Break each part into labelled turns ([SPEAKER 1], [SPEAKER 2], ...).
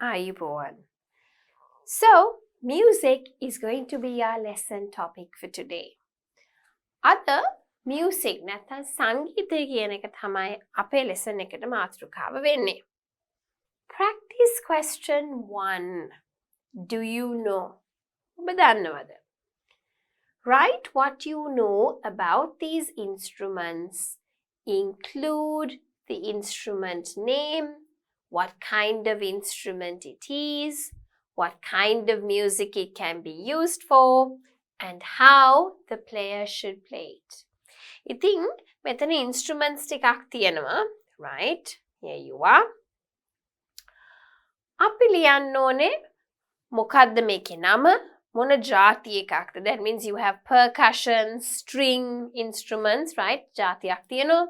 [SPEAKER 1] Ayubowan. So, music is going to be our lesson topic for today. Other music නැත්නම් සංගීතය කියන එක තමයි අපේ lesson එකට මාතෘකාව වෙන්නේ. Practice question 1. Do you know? ඔබ දන්නවද? Write what you know about these instruments. Include the instrument name, what kind of instrument it is, what kind of music it can be used for, and how the player should play it. ඉතින් මෙතන instruments ටිකක් තියෙනවා, right? Here you are. අපි ලියන්න ඕනේ මොකද්ද මේකේ නම? මොන ජාති එකක්ද? That means you have percussion, string instruments, right? ජාතියක් තියෙනවා.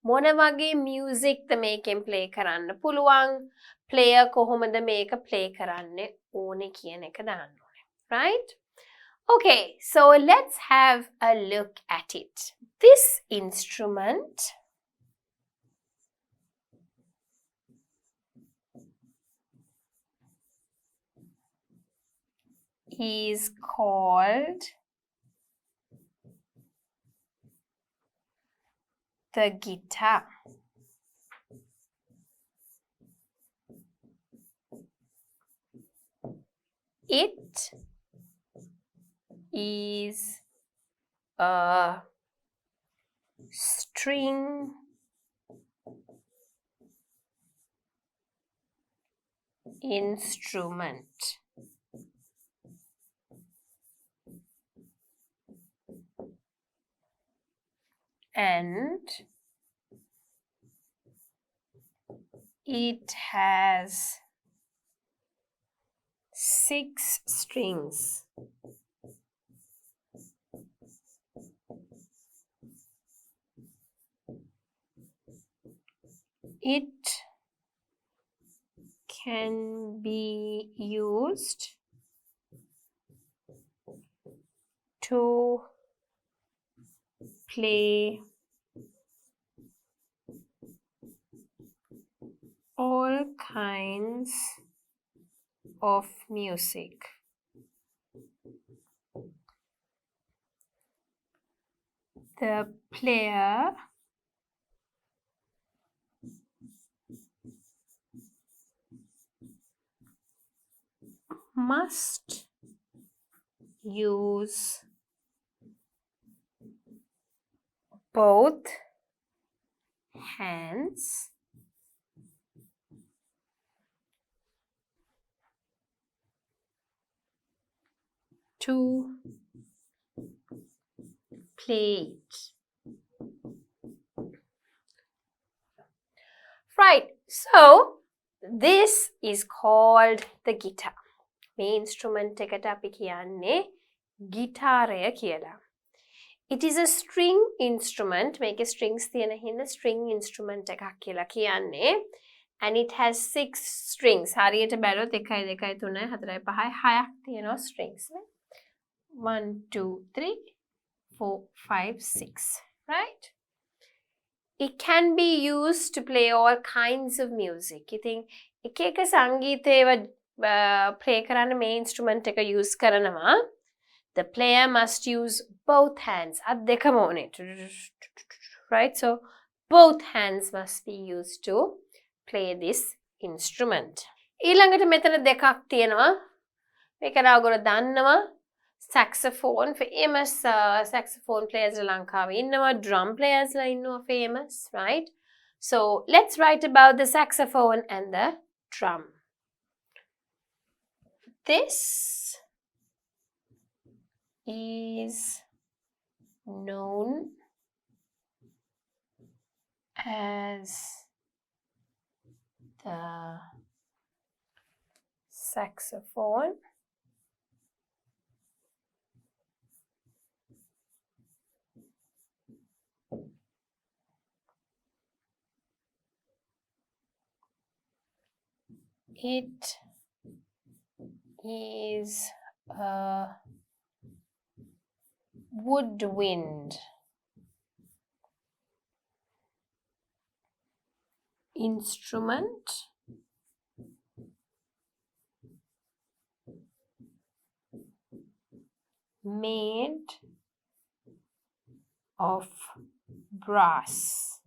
[SPEAKER 1] මොන වගේ musicද මේකෙන් play කරන්න පුළුවන්? Player කොහොමද මේක play කරන්න ඕනේ කියන එක දාන්න ඕනේ. Right? Okay, so let's have a look at it. This instrument is called the guitar. It is a string instrument. And it has 6 strings. It can be used to play all kinds of music. The player must use both hands to play it. Right, so this is called the guitar. මේ instrument එකට අපි කියන්නේ ගිටාරය කියලා. It is a string instrument. මේකේ strings තියෙන හින්දා string instrument එකක් කියලා කියන්නේ. And it has 6 strings. හරියට බැලුවොත් 1 2 3 4 5 6ක් තියෙනවා strings. 1 2 3 4 5 6. Right? It can be used to play all kinds of music. ඉතින් එක එක සංගීතේව play කරන්න මේ instrument එක use කරනවා. The player must use both hands. අත් දෙකම ඕනේ. Right? So both hands must be used to play this instrument. ඊළඟට මෙතන දෙකක් තියෙනවා. මේක ඔයගොල්ලෝ දන්නවා. Saxophone, famous saxophone players ලංකාවේ ඉන්නවා. Drum players ලා ඉන්නවා famous, right? So let's write about the saxophone and the drum. This is known as the saxophone. It is a woodwind instrument made of brass.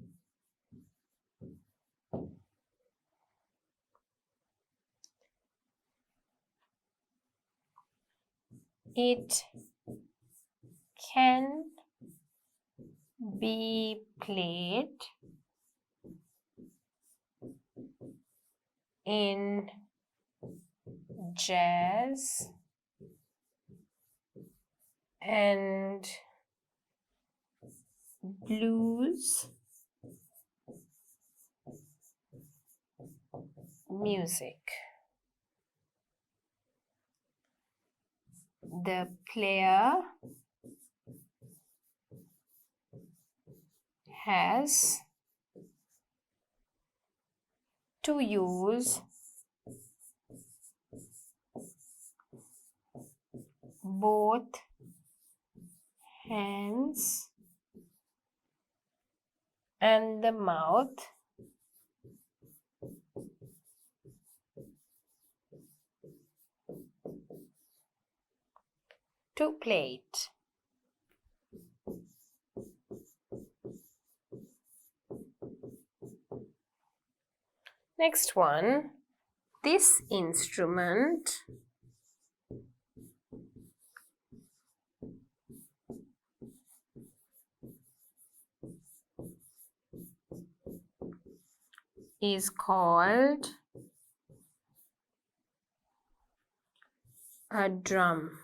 [SPEAKER 1] It can be played in jazz and blues music. The player has to use both hands and the mouth to play it. Next one, this instrument is called a drum.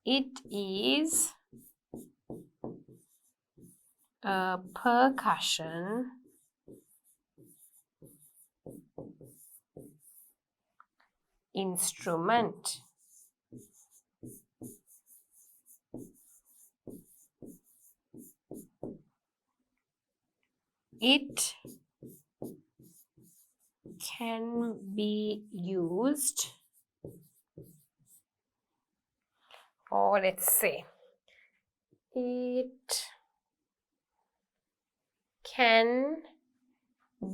[SPEAKER 1] It is a percussion instrument. It can be used, or let's say, it can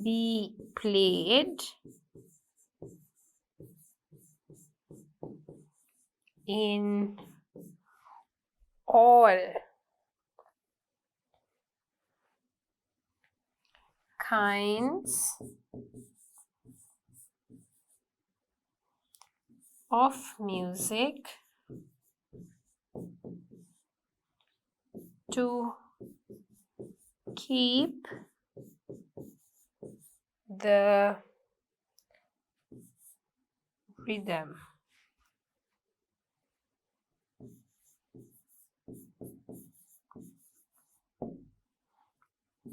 [SPEAKER 1] be played in all kinds of music to keep the rhythm.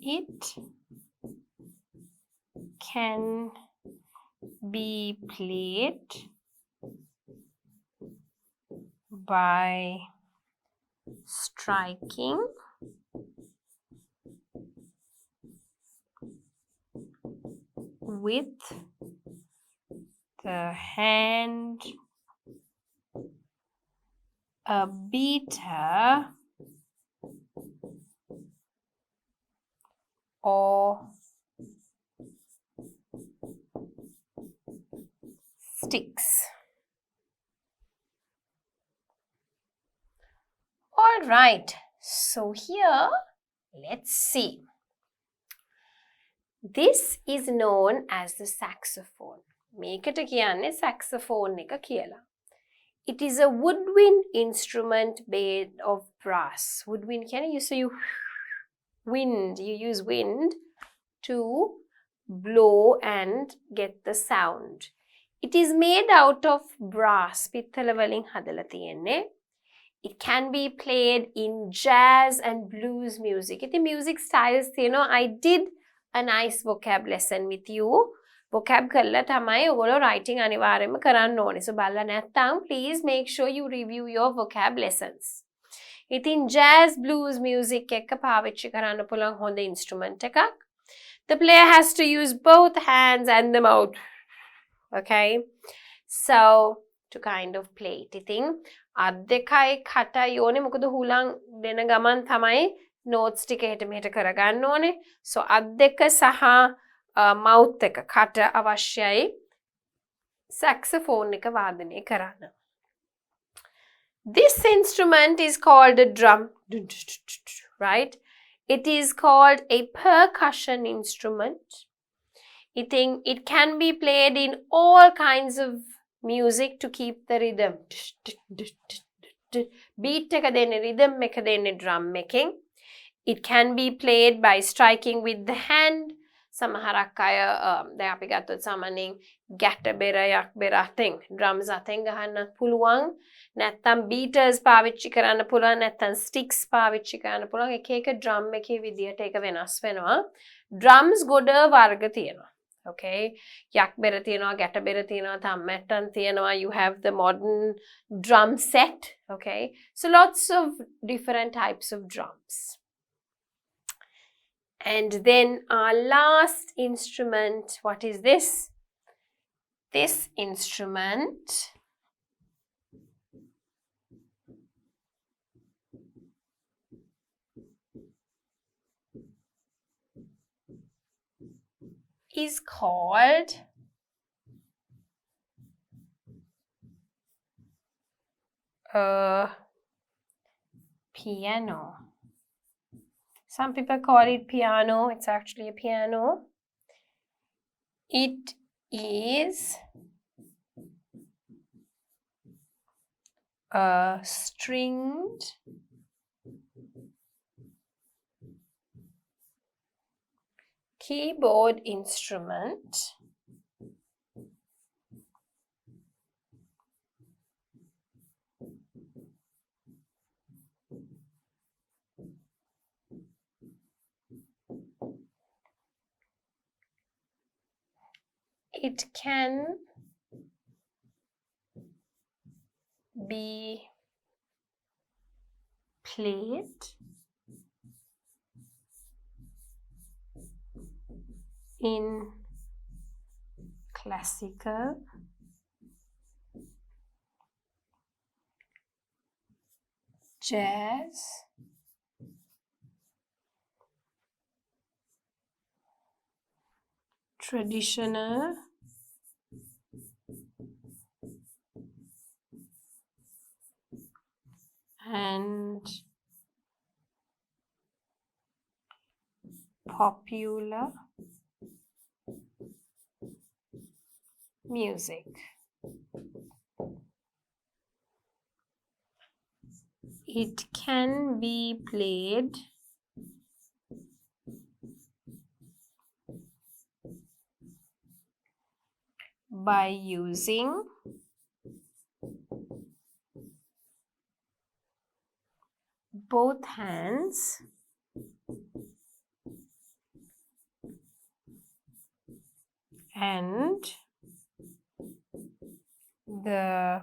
[SPEAKER 1] It can be played by striking with the hand a beater or sticks. All right, so here let's see. This is known as the saxophone. මේකට කියන්නේ saxophone එක කියලා. It is a woodwind instrument made of brass. Woodwind කියන්නේ you use wind to blow and get the sound. It is made out of brass. පිත්තල වලින් හදලා තියෙන්නේ. It can be played in jazz and blues music. ඉතින් music styles තියෙනවා. I did a nice vocab lesson with you. vocab කරලා තමයි ඔයගොල්ලෝ writing අනිවාර්යයෙන්ම කරන්න ඕනේ. So බලලා නැත්නම් please make sure you review your vocab lessons. ඉතින් jazz blues music එක පාවිච්චි කරන්න පුළුවන් හොඳ instrument එකක්. The player has to use both hands and the mouth. Okay? So to kind of play it. ඉතින් අත් දෙකයි කටයි ඕනේ. මොකද හුලං දෙන ගමන් තමයි notes ටික එහෙට මෙහෙට කරගන්න ඕනේ. So අත් දෙක සහ mouth එක කට අවශ්‍යයි. saxophone එක වාදනය කරන්න. This instrument is called a drum, right? It is called a percussion instrument. It can be played in all kinds of music to keep the rhythm. Beat එක දෙන්නේ, rhythm එක දෙන්නේ drum එකෙන්. It can be played by striking with the hand. සමහරක් අය දැන් අපි ගත්තොත් සාමාන්‍යයෙන් ගැට බෙරයක් බෙර අතෙන් drums අතෙන් ගහන්නත් පුළුවන්. නැත්තම් beaters පාවිච්චි කරන්න පුළුවන්. නැත්තම් sticks පාවිච්චි කරන්න පුළුවන්. එක එක drum එකේ විදියට ඒක වෙනස් වෙනවා. drums ගොඩ වර්ග තියෙනවා. Okay, yak bera තියෙනවා, ගැට බෙර තියෙනවා, තම්මැට්ටන් තියෙනවා. You have the modern drum set. Okay, so lots of different types of drums. And then our last instrument, what is this? This instrument is called piano. Some people call it piano. It's actually a piano. It is a stringed keyboard instrument it can be played in classical, jazz, traditional, and popular music. It can be played by using both hands and the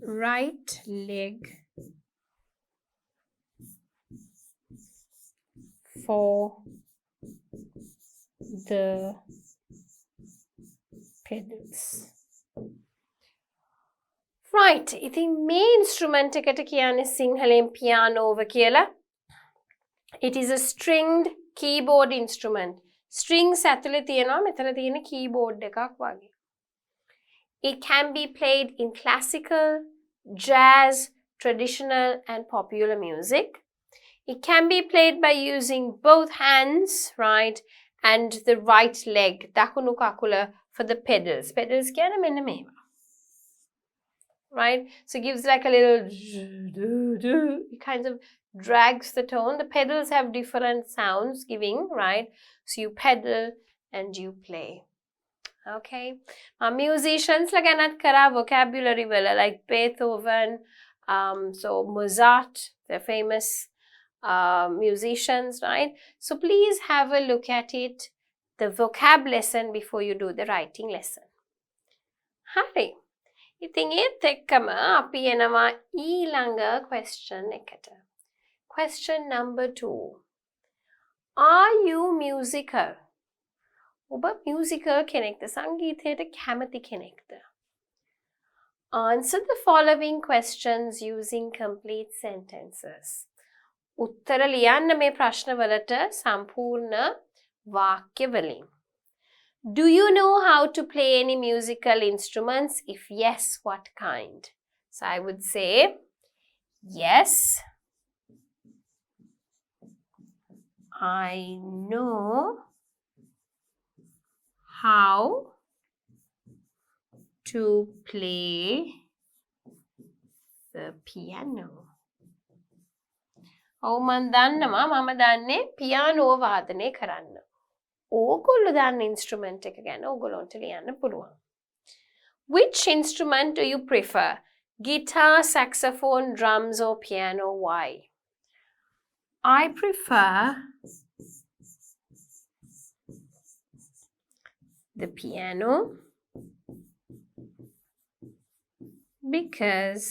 [SPEAKER 1] right leg for the pedals. Right, ඉතින් මේ instrument එකට කියන්නේ සිංහලෙන් පියානෝව කියලා. It is a stringed keyboard instrument. Strings ඇතුලේ තියෙනවා, මෙතන තියෙන keyboard එකක් වගේ. It can be played in classical, jazz, traditional and popular music. It can be played by using both hands, right, and the right leg, දකුණු කකුල, for the pedals. Pedals කියන්නේ මෙන්න මේවා. Right, so it gives like a little, it kind of drags the tone. The pedals have different sounds giving, right? So you pedal and you play. Okay, musicians like anat kara vocabulary wala, like Beethoven, so Mozart, they're famous musicians, right? So please have a look at it, the vocab lesson, before you do the writing lesson. Hari. ඉතින් ඒත් එක්කම අපි එනවා ඊළඟ question එකට. Question number 2. Are you musical? ඔබ musical කෙනෙක්ද? සංගීතයට කැමති කෙනෙක්ද? Answer the following questions using complete sentences. උත්තර ලියන්න මේ ප්‍රශ්නවලට සම්පූර්ණ වාක්‍ය වලින්. Do you know how to play any musical instruments? If yes, what kind? So I would say, yes, I know how to play the piano. ඔව් මම දන්නවා මම දන්නේ පියානෝ වාදනය කරන්න. ඕගොල්ලෝ දන්න ඉන්ස්ට්‍රුමන්ට් එක ගැන ඕගොල්ලන්ට ලියන්න පුළුවන්. Which instrument do you prefer? Guitar, saxophone, drums or piano? Why? I prefer the piano because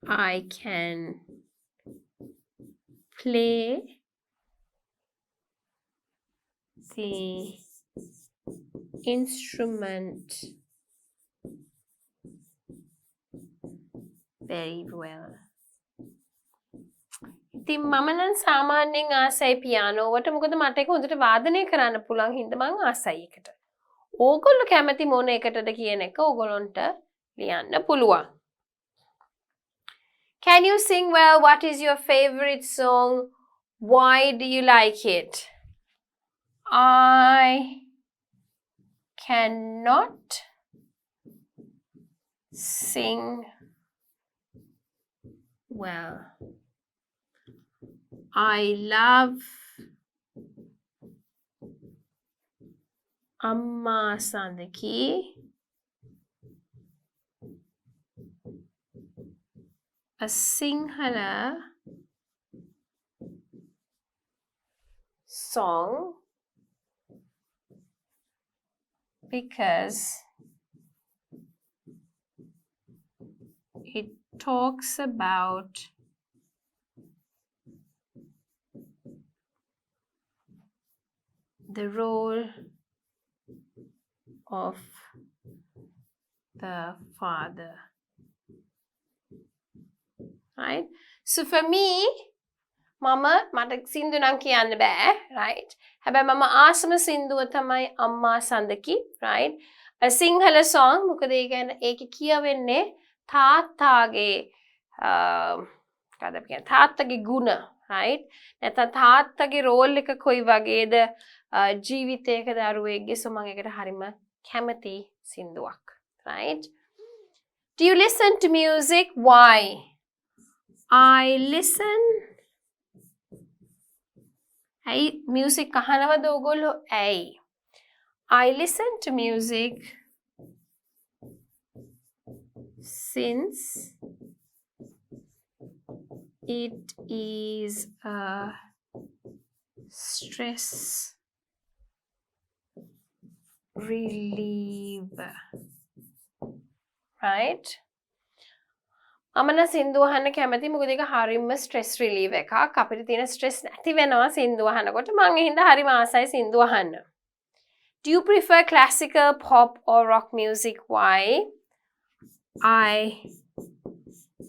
[SPEAKER 1] I can play the instrument very well. ඉතින් මම නම් සාමාන්‍යයෙන් ආසයි පියානෝවට මොකද මට ඒක හොඳට වාදනය කරන්න පුළුවන් හින්දා මම ආසයි ඒකට. ඕගොල්ලෝ කැමති මොන එකටද කියන එක ඕගොල්ලන්ට ලියන්න පුළුවන්. Can you sing well? What is your favorite song? Why do you like it? I cannot sing well. I love Amma Sandaki. A Sinhala song because it talks about the role of the father. Right? So for me, මට සින්දු නම් කියන්න බෑ, right? හැබැයි මම ආසම සින්දුව තමයි අම්මා සඳකි, right? A Sinhala song මොකද ඒකේ කියවෙන්නේ තාත්තාගේ තාත්තගේ ගුණ, right? නැත්නම් තාත්තගේ රෝල් එක කොයි වගේද ජීවිතයක දරුවෙක්ගේ so මම ඒකට හරිම කැමති සින්දුවක්, right? Do you listen to music? Why? I listen. Hey, music kahanawada ogollo? Hey. I listen to music since it is a stress reliever. Right? අමන සින්දු අහන්න කැමති මොකද ඒක හරියම ස්ට්‍රෙස් රිලීව් එකක් අපිට තියෙන ස්ට්‍රෙස් නැති වෙනවා සින්දු අහනකොට මම ඒ හින්දා හරිම ආසයි සින්දු අහන්න. Do you prefer classical, pop or rock music? Why? I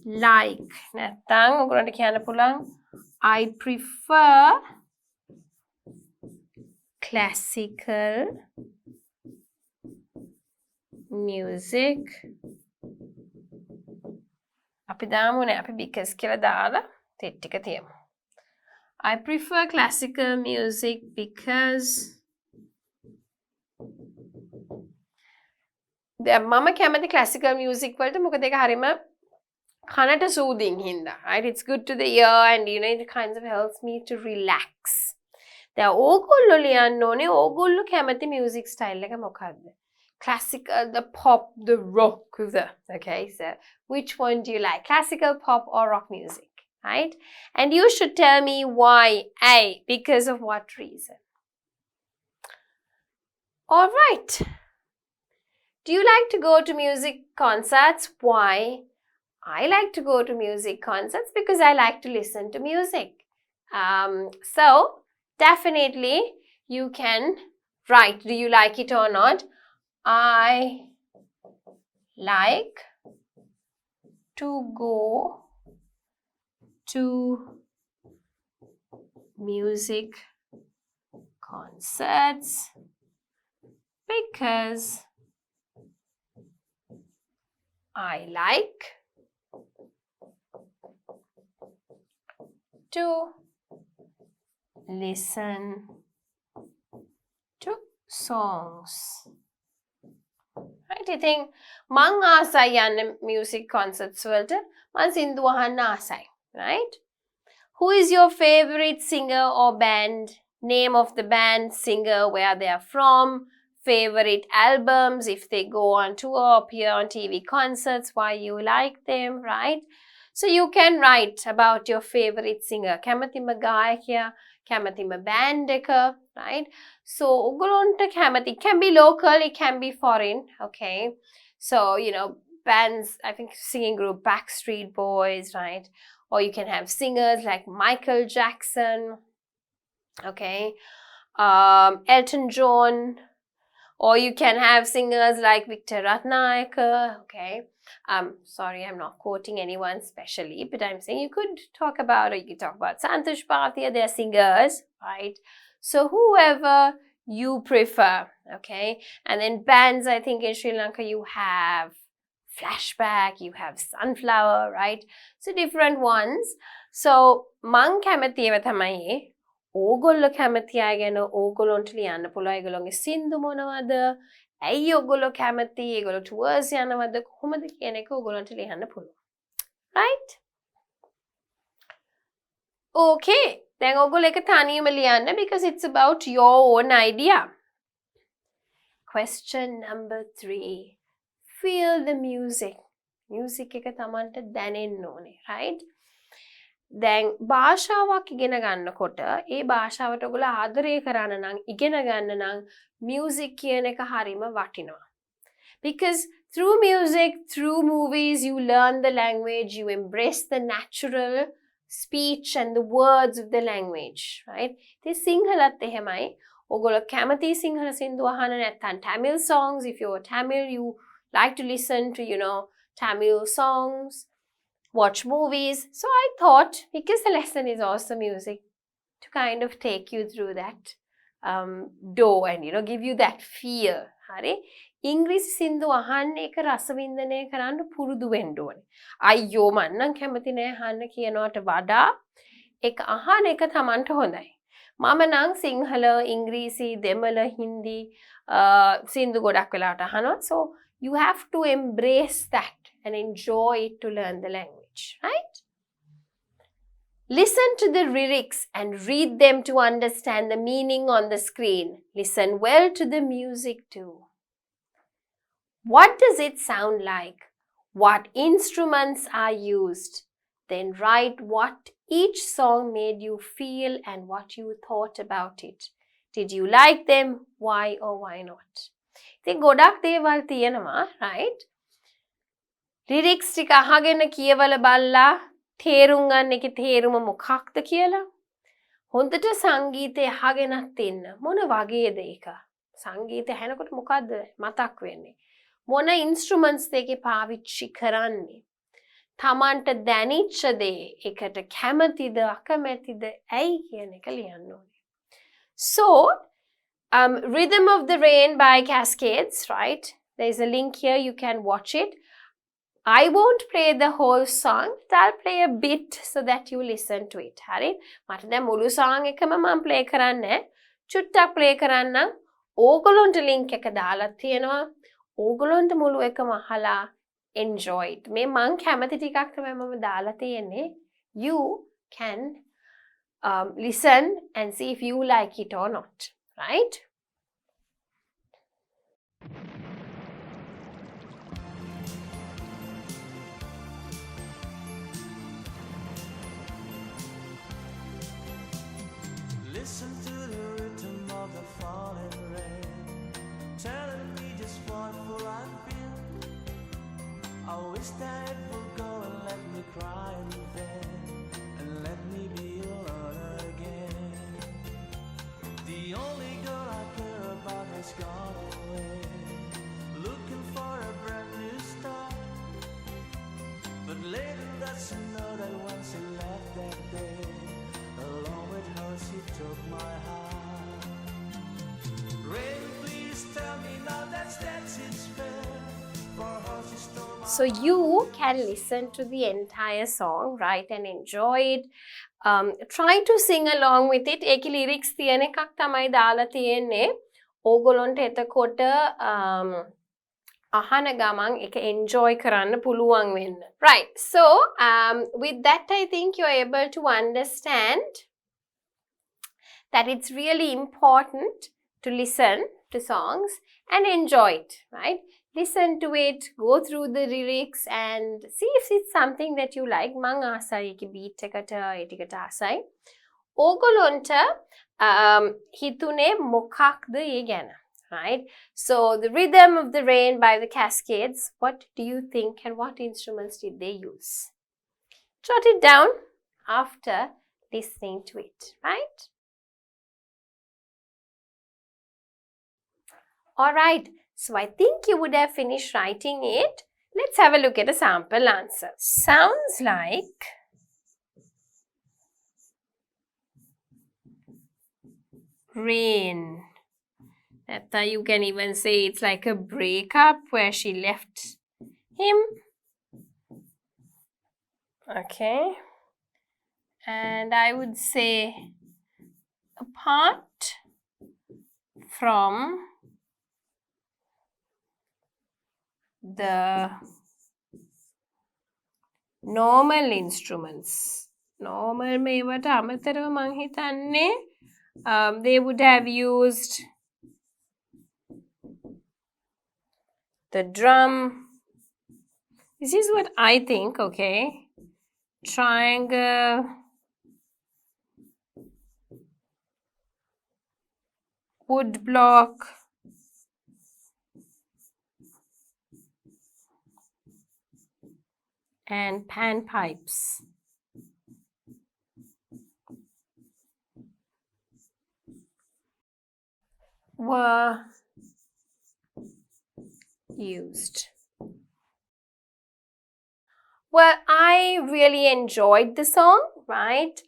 [SPEAKER 1] like නැත්තම් ඔයගොල්ලන්ට කියන්න පුළුවන් I prefer classical music. අපි දාමුනේ අපි because කියලා දාලා තෙත් ටික තියමු. I prefer classical music because මම කැමති classical music වලට මොකද ඒක හරිම කනට soothing හින්දා, right? It's good to the ear and you know it kind of helps me to relax. දැන් ඕගොල්ලෝ ලියන්න ඕනේ ඕගොල්ලෝ කැමති music style එක මොකක්ද? Classical, the pop, the rock, okay, so which one do you like? Classical, pop or rock music, right? And you should tell me why. A, because of what reason? All right. Do you like to go to music concerts? Why? I like to go to music concerts because I like to listen to music. So definitely you can write, do you like it or not? I like to go to music concerts because I like to listen to songs. Right? I think මං ආසයි යන්න music concerts වලට මං සින්දු අහන්න ආසයි. Right? Who is your favorite singer or band? Name of the band, singer, where they are from, favorite albums, if they go on tour, appear on TV concerts, why you like them, right? So you can write about your favorite singer. කැමතිම ගායකයා, කැමතිම band එක, right? So ඔගොල්ලන්ට කැමති, it can be local, it can be foreign, okay? So, you know, bands, I think singing group Backstreet Boys, right? Or you can have singers like Michael Jackson, okay? Elton John, or you can have singers like Victor Ratnayaka, okay? Sorry, I'm not quoting anyone specially, but I'm saying you could talk about, or you could talk about Santosh Bhatia, they're singers, right? So whoever you prefer, okay? And then bands, I think in Sri Lanka you have Flashback, you have Sunflower, right? So different ones. So මං කැමති ඒවා තමයි ඕගොල්ලෝ කැමති අය ගැන ඕගොල්ලොන්ට ලියන්න පුළුවන් ඒගොල්ලෝගේ සින්දු මොනවද? ඇයි ඕගොල්ලෝ කැමති? ඒගොල්ලෝ tours යනවද? කොහොමද කියන එක ඕගොල්ලන්ට ලියන්න පුළුවන්. Right? Okay. දැන් ඕගොල්ලෝ එක තනියම ලියන්න because it's about your own idea. Question number 3. Feel the music. Music එක තමන්ට දැනෙන්න ඕනේ, right? දැන් භාෂාවක් ඉගෙන ගන්නකොට ඒ භාෂාවට ඔයගොල්ලෝ ආදරය කරන්න නම් ඉගෙන ගන්න නම් music කියන එක හරිම වටිනවා. Because through music, through movies, you learn the language, you embrace the natural speech and the words of the language, right? ඉතින් සිංහලත් එහෙමයි. ඔයගොල්ලෝ කැමති සිංහල සින්දු අහන්න නැත්නම් Tamil songs, if you're Tamil, you like to listen to, you know, Tamil songs, watch movies. So I thought, because the lesson is also music, to kind of take you through that door and, you know, give you that feel. Hari? ඉංග්‍රීසි සින්දු අහන්න එක රසවින්දනය කරන්න පුරුදු වෙන්න ඕනේ. අයියෝ මං නම් කැමති නෑ අහන්න කියනවට වඩා ඒක අහන එක තමන්ට හොඳයි. මම නම් සිංහල, ඉංග්‍රීසි, දෙමළ, හින්දි සින්දු ගොඩක් වෙලාවට අහනවා. So you have to embrace that and enjoy it to learn the language, right? Listen to the lyrics and read them to understand the meaning on the screen. Listen well to the music too. What does it sound like? What instruments are used? Then write what each song made you feel and what you thought about it. Did you like them? Why or why not? ඉතින් ගොඩක් දේවල් තියෙනවා, right? lyrics ටික අහගෙන කියවල බලලා තේරුම් ගන්න එකේ තේරුම මොකක්ද කියලා. හොඳට සංගීතය අහගෙනත් ඉන්න. මොන වගේද ඒක? සංගීතය ඇහෙනකොට මොකද්ද මතක් වෙන්නේ? මොන instruments දෙකේ පාවිච්චි කරන්නේ? තමන්ට දැනෙච්ච දේ එකට කැමතිද අකමැතිද ඇයි කියන එක ලියන්න ඕනේ. So, Rhythm of the Rain by Cascades, right? There's a link here, you can watch it. I won't play the whole song, but I'll play a bit so that you listen to it. Hari? මට දැන් මුළු song එකම මම play කරන්නේ. චුට්ටක් play කරන්නම්. ඕගොල්ලන්ට link එක දාලා තියෙනවා. ඕගොල්ලන්ට මුළු එකම අහලා enjoy it. මේ මං කැමති ටිකක් තමයි මම දාලා තියෙන්නේ. You can listen and see if you like it or not, right?
[SPEAKER 2] Listen to the rhythm of the falling rain, telling me just what will I feel. I wish that it would go and let me cry in vain, and let me be alone again. The only girl I care about has gone away, looking for a brand new start. But later that's to know that once she left that
[SPEAKER 1] So you can listen to the entire song, right, and enjoy it. Try to sing along with it. ඒකේ lyrics තියෙන එකක් තමයි දාලා තියෙන්නේ. ඕගොල්ලන්ට එතකොට අහන ගමන් ඒක enjoy කරන්න පුළුවන් වෙන්න. Right. So with that I think you're able to understand that it's really important to listen to songs and enjoy it, right? Listen to it, go through the lyrics and see if it's something that you like. මං ආසයි ඒකේ beat එකට ඒ ටිකට ආසයි. ඕගොල්ලන්ට හිතුනේ මොකක්ද ඒ ගැන, right? So the rhythm of the rain by the Cascades, what do you think and what instruments did they use? Jot it down after listening to it, right? All right, so I think you would have finished writing it. Let's have a look at a sample answer. Sounds like rain. That you can even say it's like a breakup where she left him. Okay. And I would say apart from the normal instruments. Normal මේවට අමතරව මං හිතන්නේ they would have used the drum. This is what I think, okay? Triangle, wood block, and panpipes. Were used. Well, I really enjoyed the song, right?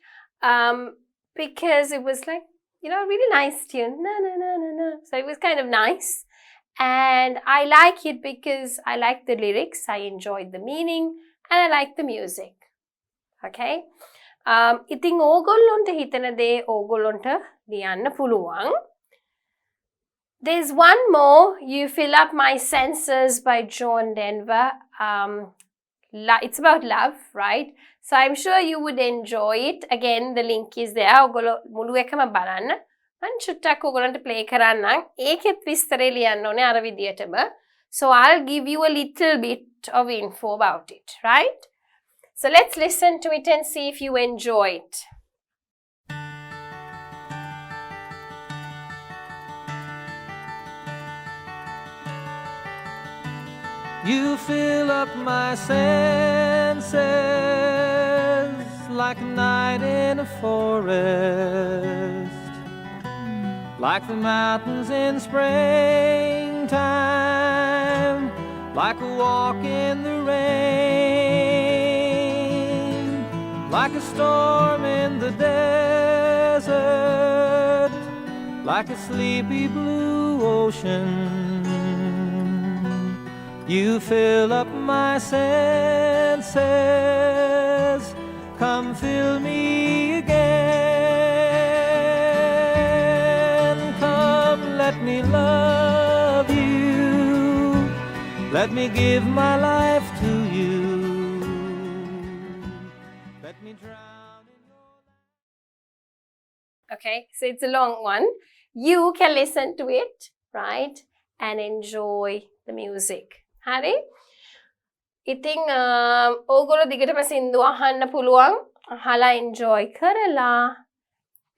[SPEAKER 1] Because it was like, you know, a really nice tune. Na, na, na, na, na. So it was kind of nice. And I like it because I like the lyrics, I enjoyed the meaning, and I like the music. Okay? ඉතින් ඕගොල්ලොන්ට හිතන දේ ඕගොල්ලොන්ට ලියන්න පුළුවන්. There's one more, You Fill Up My Senses by John Denver. It's about love, right? So I'm sure you would enjoy it. Again, the link is there. ඔගොල්ලෝ මුළු එකම බලන්න. මම චුට්ටක් ඔයගොල්ලන්ට play කරන්නම්. ඒකෙත් විස්තරය ලියන්න ඕනේ අර විදියටම. So I'll give you a little bit of info about it, right? So let's listen to it and see if you enjoy it.
[SPEAKER 2] You fill up my senses like a night in a forest, like the mountains in springtime, like a walk in the rain, like a storm in the desert, like a sleepy blue ocean. You fill up my senses, come fill me again. Come, let me love you, let me give my life to you. Let me drown in your life.
[SPEAKER 1] Okay, so it's a long one. You can listen to it, right? And enjoy the music. හරි? ඉතින් ඕගොල්ලෝ දිගටම සින්දු අහන්න පුළුවන්. අහලා enjoy කරලා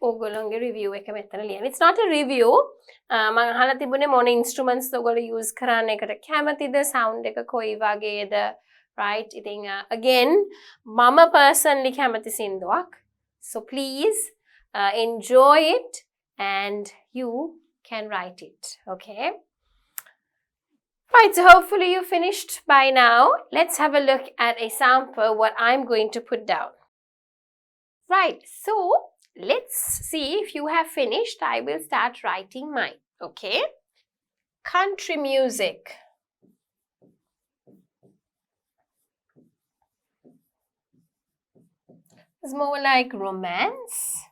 [SPEAKER 1] ඕගොල්ලෝගේ review එක මෙතන ලියන්න. It's not a review. මම අහලා තිබුණේ මොන instruments ඔයගොල්ලෝ use කරන්න එකට කැමතිද, sound එක කොයි වගේද, right? ඉතින් again මම personally කැමති සින්දුවක්. So please enjoy it and you can write it, okay? Right, so hopefully you finished by now. Let's have a look at a sample, what I'm going to put down. Right, so let's see if you have finished. I will start writing mine, okay? Country music. was more like romance.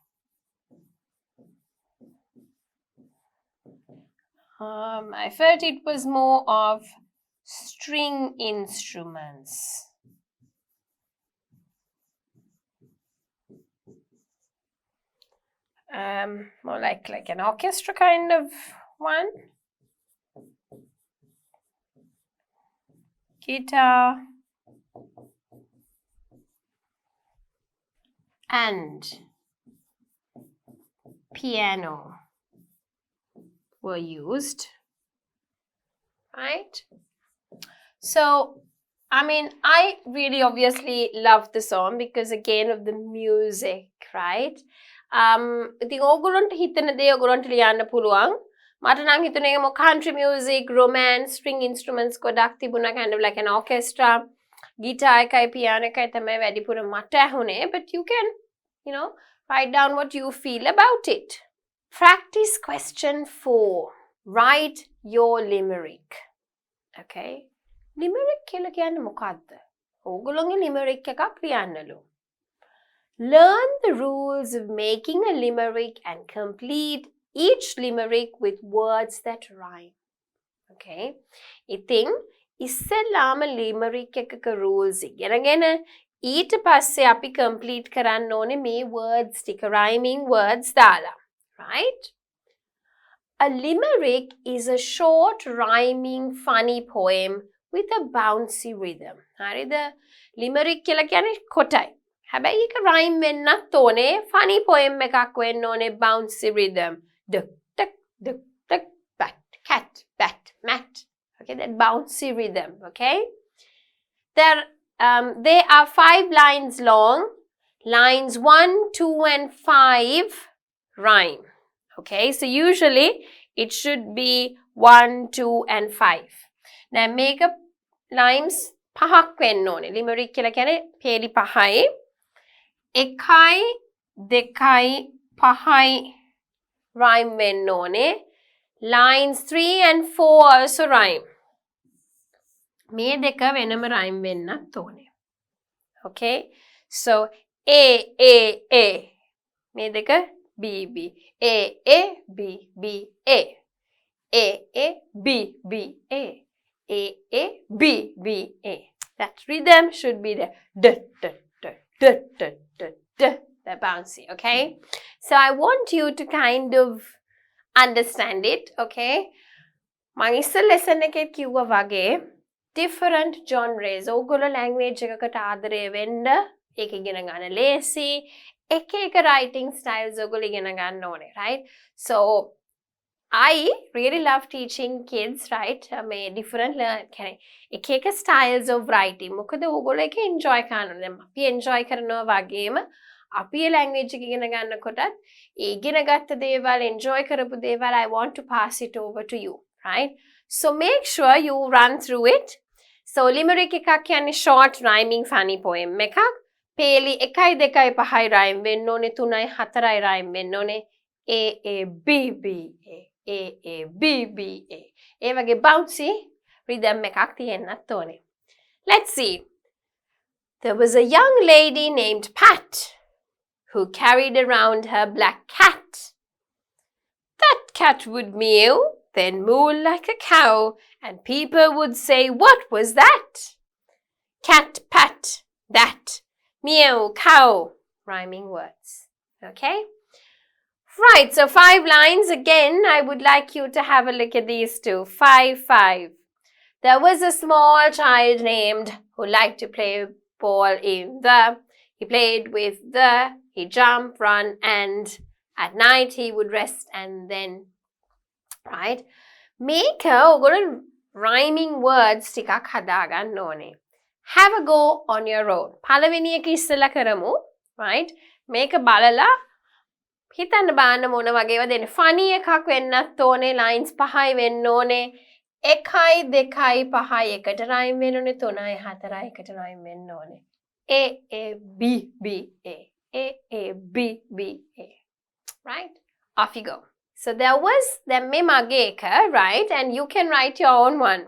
[SPEAKER 1] I felt it was more of string instruments. More like an orchestra kind of one. Guitar and piano were used, right? So, I mean, I really obviously love the song because again of the music, right? ඉතින් ඕගොල්ලන්ට හිතන දේ ඔයගොල්ලන්ට ලියන්න පුළුවන්. මට නම් හිතුනේ මො country music, romance, string instruments ගොඩක් තිබුණා, kind of like an orchestra, guitar එකයි piano එකයි තමයි වැඩිපුර මට ඇහුනේ, but you can, you know, write down what you feel about it. Practice question 4. Write your limerick. Okay? Limerick කියලා කියන්නේ මොකක්ද? ඕගොල්ලෝගේ limerick එකක් ලියන්නලු. Learn the rules of making a limerick and complete each limerick with words that rhyme. Okay? ඉතින් ඉස්සෙල්ලාම limerick එකක rules ඉගෙනගෙන ඊට පස්සේ අපි complete කරන්න ඕනේ මේ words ටික, rhyming words දාලා. Right? A limerick is a short, rhyming, funny poem with a bouncy rhythm. හරිද? limerick කියලා කියන්නේ කොටයි. හැබැයි ඒක rhyme වෙන්නත් ඕනේ. funny poem එකක් වෙන්න ඕනේ, bouncy rhythm. Duck, duck, duck, duck, bat, cat, bat, mat. Okay, that bouncy rhythm. Okay? They are 5 lines long. Lines 1, 2, and 5 rhyme. Okay, so usually it should be 1, 2, and 5. Now make up lines පහක් වෙන්න ඕනේ. limerick කියලා කියන්නේ පේලි 5යි. 1යි 2යි 5යි rhyme වෙන්න ඕනේ. Lines 3 and 4 also rhyme. මේ දෙක වෙනම rhyme වෙන්නත් ඕනේ. Okay, so A, A, A. මේ දෙක B, B. A, A, B, B, A. A, A, B, B, A. A, A, B, B, A. That rhythm should be there. D, D, D, D, D, D, D. That bouncy, okay? So I want you to kind of understand it, okay? මම ඉස්සෙල්ලා lesson එකේ කිව්වා වගේ different genres. ඕගොල්ලෝ language එකකට ආදරය වෙන්න ඒක ඉගෙන ගන්න ලේසි. එක writing styles ඔයගොල්ලෝ ඉගෙන ගන්න ඕනේ, right? So I really love teaching kids, right? මේ different එක styles of writing. මොකද ඕගොල්ලෝ ඒක enjoy කරනවා. දැන් අපි enjoy කරනවා වගේම අපි ඒ language එක ඉගෙන ගන්නකොටත් ඒ ඉගෙන ගත්ත දේවල් enjoy කරපු දේවල් I want to pass it over to you, right? So make sure you run through it. So limerick එකක් කියන්නේ short rhyming funny poem එකක්. පේලි 1යි 2යි 5යි rhyme වෙන්න ඕනේ, 3යි 4යි rhyme වෙන්න ඕනේ. A, A, B, B, A. A, A, B, B, A. ඒ වගේ bouncy rhythm එකක් තියෙන්නත් ඕනේ. Let's see. There was a young lady named Pat who carried around her black cat. That cat would meow, then moo like a cow, and people would say, "What was that?" Cat, pat, that. Meow, cow. Rhyming words. Okay? Right, so 5 lines. Again, I would like you to have a look at these two. 5, 5. There was a small child named who liked to play ball in the. He played with the. He jumped, run, and at night he would rest and then. Right? Make rhyming words ටිකක් හදාගන්න ඕනේ. Have a go on your own. පළවෙනි එක ඉස්සෙල්ලා කරමු. Right? මේක බලලා හිතන්න බලන්න මොන වගේවද එන්නේ. funny එකක් වෙන්නත් ඕනේ. lines 5යි වෙන්න ඕනේ. 1යි 2යි 5යි එකට rhyme වෙන්න ඕනේ. 3යි 4යි එකට rhyme වෙන්න ඕනේ. A, A, B, B, A. A, A, B, B, A. Right? Off you go. So there was the mage එක, right? And you can write your own one.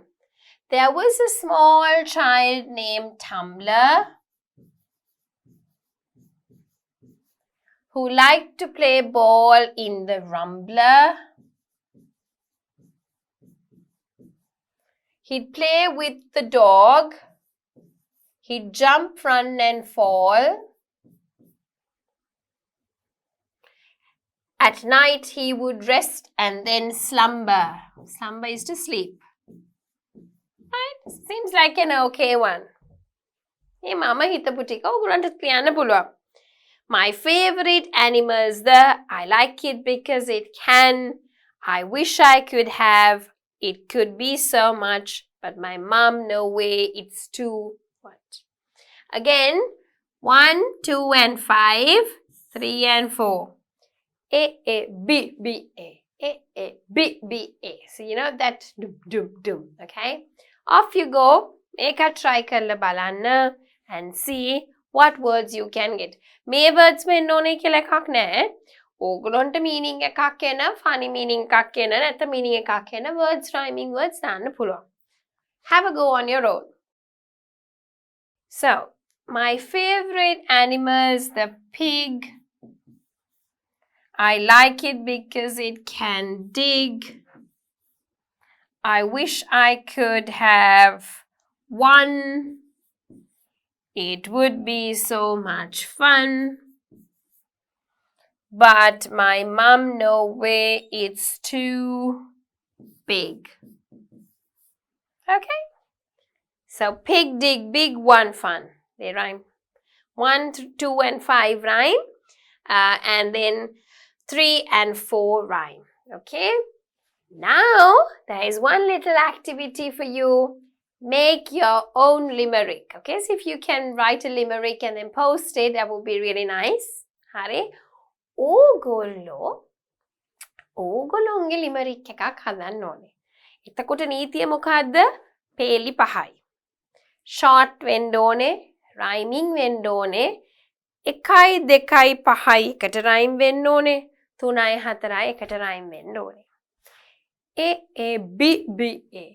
[SPEAKER 1] There was a small child named Tumbler who liked to play ball in the rumbler. He'd play with the dog. He'd jump, run and fall. At night he would rest and then slumber. Slumber is to sleep. Right? Seems like an okay one. Hey mama hitapu tika ogalanta kiyanna puluwan. My favorite animal is the I like it because it can. I wish I could have. It could be so much, but my mom, no way, it's too what? Again, 1, 2 and 5, 3 and 4. A, B, B, A, B, B, A. So you know that dum, dum, dum, okay? Off you go. Make a try karla balanna and see what words you can get. මේ words වෙන්න ඕනේ කියලා එකක් නැහැ. ඕගොල්ලන්ට meaning එකක් එන, funny meaning එකක් එන, නැත්නම් meaning එකක් එන words rhyming words දාන්න පුළුවන්. Have a go on your own. So, my favorite animal is the pig. I like it because it can dig. I wish I could have one. It would be so much fun. But my mum, no way, it's too big. Okay? So pig, dig, big, one, fun. They rhyme. 1, 2 and 5 rhyme. And then 3 and 4 rhyme. Okay? Now, there is one little activity for you. Make your own limerick. Okay, so if you can write a limerick and then post it, that would be really nice. Hari. ඕගොල්ලෝගේ limerick එකක් හදන්න ඕනේ. එතකොට නීතිය මොකද්ද? පේලි 5යි. short වෙන්න ඕනේ, rhyming වෙන්න ඕනේ. 1යි 2යි 5යි එකට rhyme වෙන්න ඕනේ. 3යි 4යි එකට rhyme වෙන්න ඕනේ. A B B A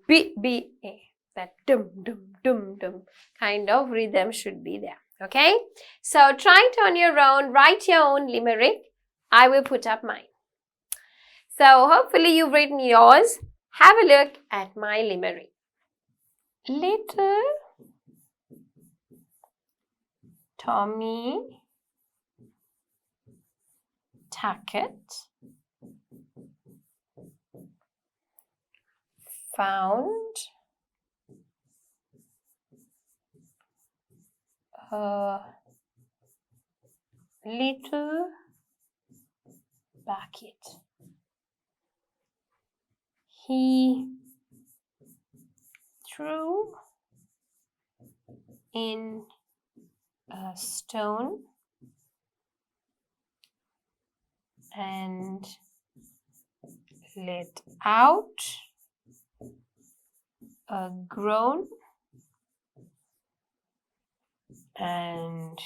[SPEAKER 1] B B A. That dum dum dum dum kind of rhythm should be there. Okay? So try it on your own. Write your own limerick. I will put up mine. So hopefully you've written yours. Have a look at my limerick. Little Tommy Tucket found a little bucket. He threw in a stone and let out a groan and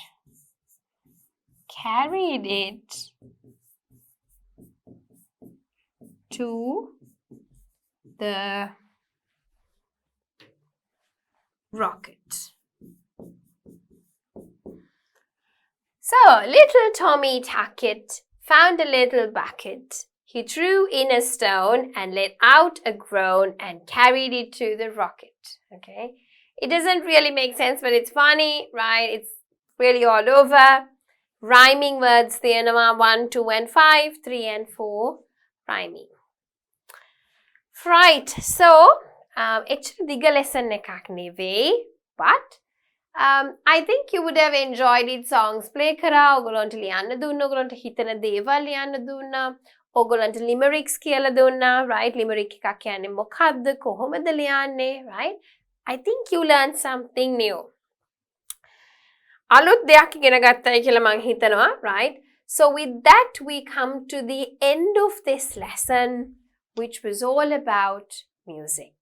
[SPEAKER 1] carried it to the rocket. So, little Tommy Tucket found a little bucket. He threw in a stone and let out a groan and carried it to the rocket. Okay? It doesn't really make sense, but it's funny, right? It's really all over. Rhyming words, the 1, 2 and 5, 3 and 4 rhyming. Right, so actually දිග lesson එකක් නෙවෙයි, but I think you would have enjoyed it. Songs play කරා, ඔයගොල්ලන්ට ලියන්න දුන්නා, ඔයගොල්ලන්ට හිතන දේවල් ලියන්න දුන්නා, ඔයගොල්ලන්ට limericks කියලා දුන්නා, right? limerick එකක් කියන්නේ මොකද්ද, කොහොමද ලියන්නේ, right? I think you learned something new. අලුත් දෙයක් ඉගෙන ගත්තයි කියලා මං හිතනවා, right? So with that we come to the end of this lesson, which was all about music.